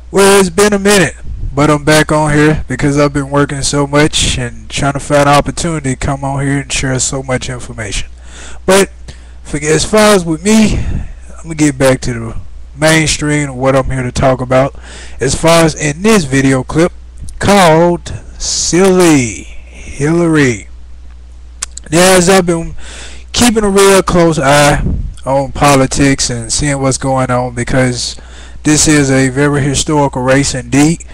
Well, it's been a minute, but I'm back on here because I've been working so much and trying to find an opportunity to come on here and share so much information. But as far as with me, I'm gonna get back to the mainstream of what I'm here to talk about. As far as in this video clip called Silly Hillary. Now, as I've been keeping a real close eye on politics and seeing what's going on because this is a very historical race indeed,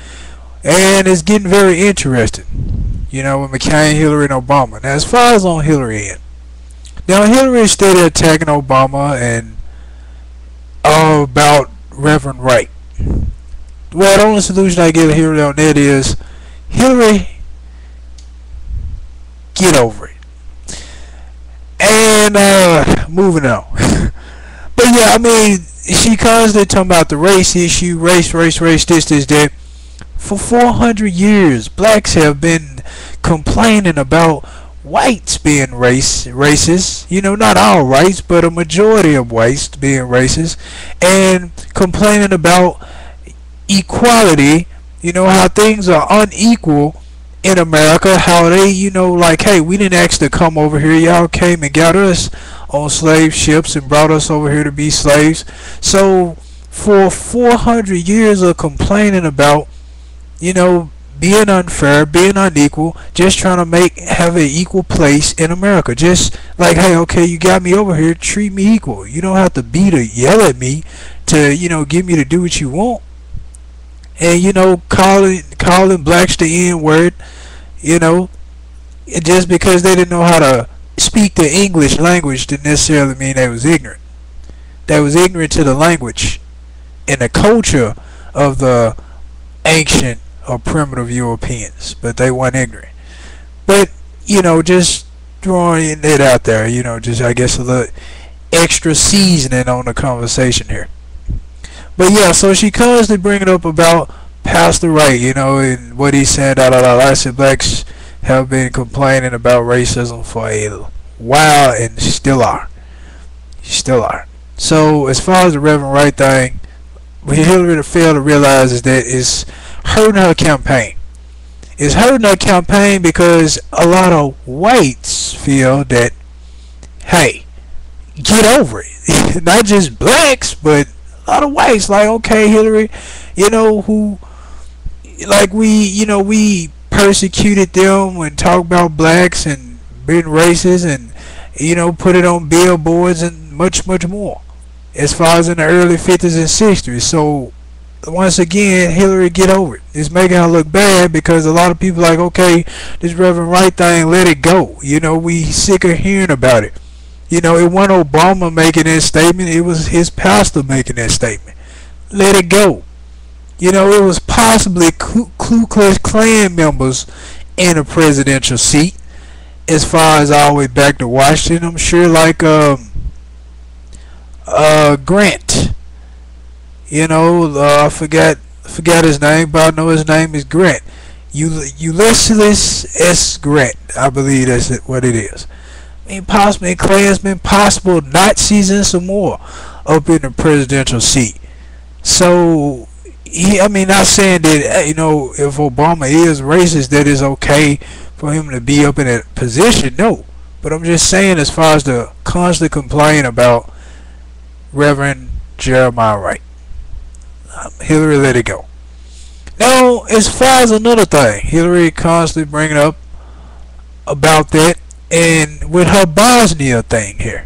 and it's getting very interesting. You know, with McCain, Hillary, and Obama. Now, as far as on Hillary end, now Hillary is still attacking Obama and all about Reverend Wright. Well, the only solution I give Hillary on that is Hillary, get over it. And moving on. But yeah, I mean, she constantly talking about the race issue, race, this, that. For 400 years, blacks have been complaining about whites being racist. You know, not all whites, but a majority of whites being racist, and complaining about equality. You know, how things are unequal in America, how they, you know, like, hey, we didn't ask to come over here, y'all came and got us on slave ships and brought us over here to be slaves. So for 400 years of complaining about, you know, being unfair, being unequal, just trying to have an equal place in America. Just like, hey, okay, you got me over here, treat me equal. You don't have to beat or yell at me to, you know, get me to do what you want. And, you know, calling blacks the N-word, you know, just because they didn't know how to speak the English language didn't necessarily mean they was ignorant. They was ignorant to the language and the culture of the ancient or primitive Europeans, but they weren't ignorant. But, you know, just throwing it out there, you know, just I guess a little extra seasoning on the conversation here. But yeah, so she constantly bringing up about Pastor Wright, you know, and what he said. I said blacks have been complaining about racism for a while and still are. So as far as the Reverend Wright thing, what Hillary failed to realize is that it's hurting her campaign. It's hurting her campaign because a lot of whites feel that, hey, get over it. Not just blacks, but a lot of whites like, okay, Hillary, you know, who, like, we persecuted them and talked about blacks and been racist and, you know, put it on billboards and much more as far as in the early 50s and 60s. So once again, Hillary, get over it. It's making her look bad because a lot of people like, okay, this Reverend Wright thing, let it go. You know, we sick of hearing about it. You know, it wasn't Obama making that statement. It was his pastor making that statement. Let it go. You know, it was possibly Ku Klux Klan members in a presidential seat. As far as all the way back to Washington, I'm sure, like Grant. You know, I forgot his name, but I know his name is Grant. Ulysses S. Grant, I believe that's what it is. I mean, possibly Klansmen, possible Nazis, and some more up in the presidential seat. So, I mean, not saying that, you know, if Obama is racist, that it's okay for him to be up in that position. No. But I'm just saying, as far as the constant complaint about Reverend Jeremiah Wright, Hillary, let it go. Now, as far as another thing, Hillary constantly bringing up about that, and with her Bosnia thing here.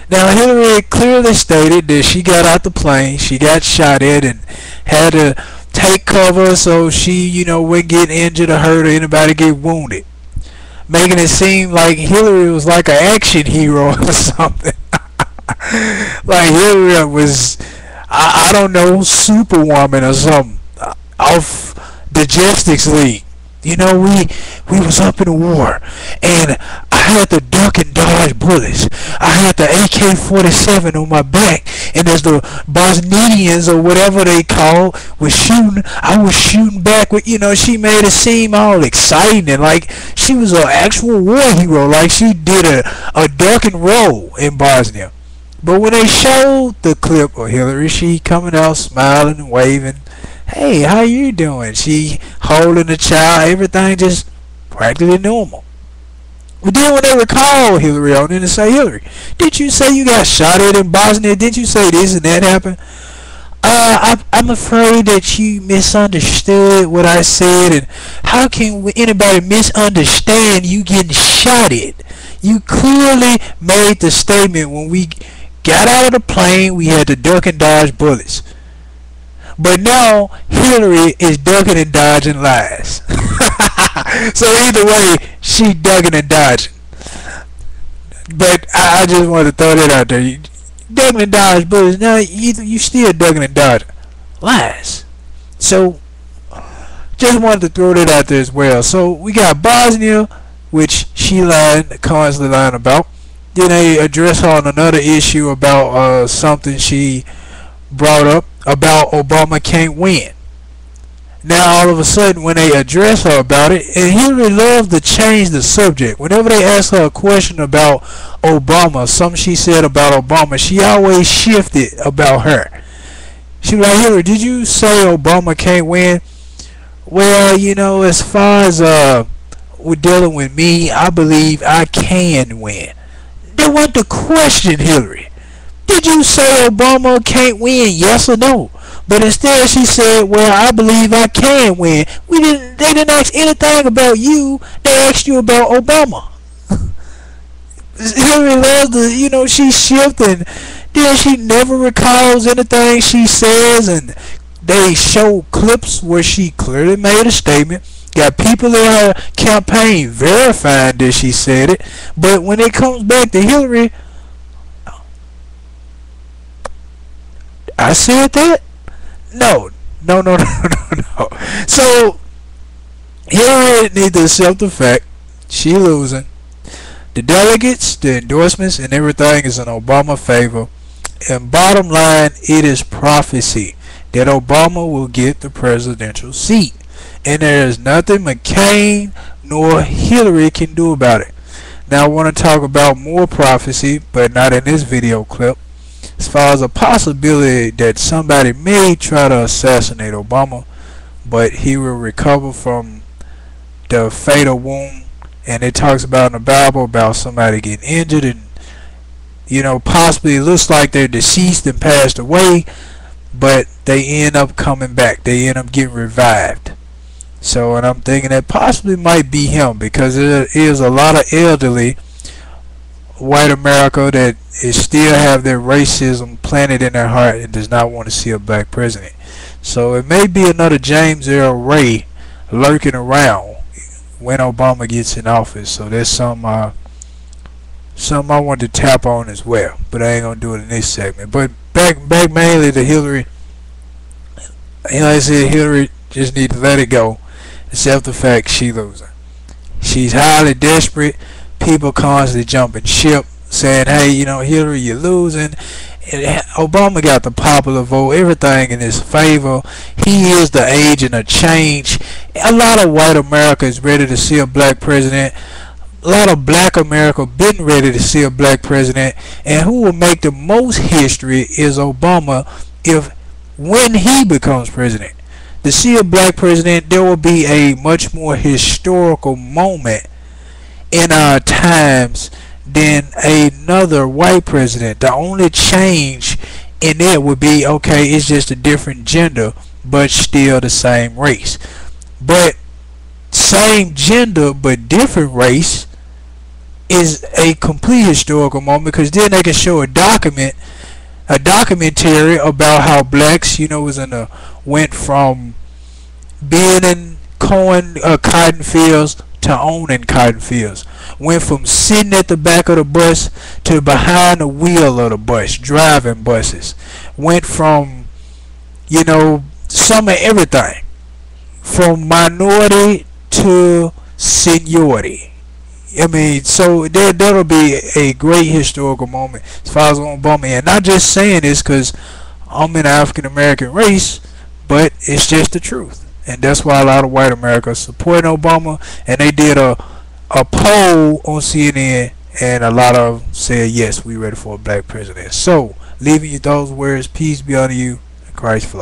Now, Hillary clearly stated that she got out the plane, she got shot at, and had to take cover so she, you know, wouldn't get injured or hurt or anybody get wounded, making it seem like Hillary was like an action hero or something. Like Hillary was, I don't know, Superwoman or something off the Justice League. You know, we was up in the war, and I had to duck and dodge bullets. I had the AK-47 on my back, and as the Bosnians or whatever they call was shooting, I was shooting back with, you know, she made it seem all exciting and like she was an actual war hero, like she did a duck and roll in Bosnia. But when they showed the clip of Hillary, she coming out smiling and waving, Hey, how you doing? She holding the child, everything just practically normal. But then when they would call Hillary on it and say, Hillary, did you say you got shot at in Bosnia? Did you say this and that happened? I'm afraid that you misunderstood what I said, and how can anybody misunderstand you getting shot at? You clearly made the statement when we got out of the plane, we had to duck and dodge bullets. But now Hillary is ducking and dodging lies. So either way, she ducking and dodging. But I just wanted to throw that out there. You ducking and dodge bullets. Now you still ducking and dodging lies. So just wanted to throw that out there as well. So we got Bosnia, which she constantly lying about. Then they address her on another issue about something she brought up about Obama can't win. Now all of a sudden when they address her about it, and Hillary loves to change the subject. Whenever they ask her a question about Obama, something she said about Obama, she always shifted about her. She was like, Hillary, did you say Obama can't win? Well, you know, as far as we're dealing with me, I believe I can win. That wasn't the question, Hillary. Did you say Obama can't win, yes or no? But instead she said, well, I believe I can win. They didn't ask anything about you. They asked you about Obama. Hillary loves to, she shifting. Then she never recalls anything she says, and they show clips where she clearly made a statement. Got people in her campaign verifying that she said it. But when it comes back to Hillary, I said that? No. So Hillary needs to accept the fact she losing. The delegates, the endorsements, and everything is in Obama's favor. And bottom line, it is prophecy that Obama will get the presidential seat. And there is nothing McCain nor Hillary can do about it. Now I want to talk about more prophecy, but not in this video clip. As far as a possibility that somebody may try to assassinate Obama, but he will recover from the fatal wound. And it talks about in the Bible about somebody getting injured, and possibly it looks like they're deceased and passed away, but they end up coming back. They end up getting revived. So, and I'm thinking that possibly might be him, because there is a lot of elderly white America that is still have their racism planted in their heart and does not want to see a black president. So it may be another James Earl Ray lurking around when Obama gets in office. So that's something I want to tap on as well, but I ain't gonna do it in this segment. But back mainly to Hillary. Like I said, Hillary just need to let it go, accept the fact she losing. She's highly desperate. People constantly jumping ship, saying, hey, Hillary, you're losing. And Obama got the popular vote, everything in his favor. He is the agent of change. A lot of white America is ready to see a black president. A lot of black America been ready to see a black president. And who will make the most history is Obama when he becomes president. To see a black president, there will be a much more historical moment in our times than another white president. The only change in it would be, okay, it's just a different gender, but still the same race. But same gender but different race is a complete historical moment, because then they can show a documentary about how blacks, went from being in cotton fields to owning cotton fields. Went from sitting at the back of the bus to behind the wheel of the bus, driving buses. Went from, some of everything. From minority to seniority. I mean, so that'll be a great historical moment as far as Obama. And not just saying this because I'm in the African American race, but it's just the truth. And that's why a lot of white America is supporting Obama. And they did a poll on CNN, and a lot of them said, yes, we ready for a black president. So, leaving you those words, peace be unto you, Christ fly.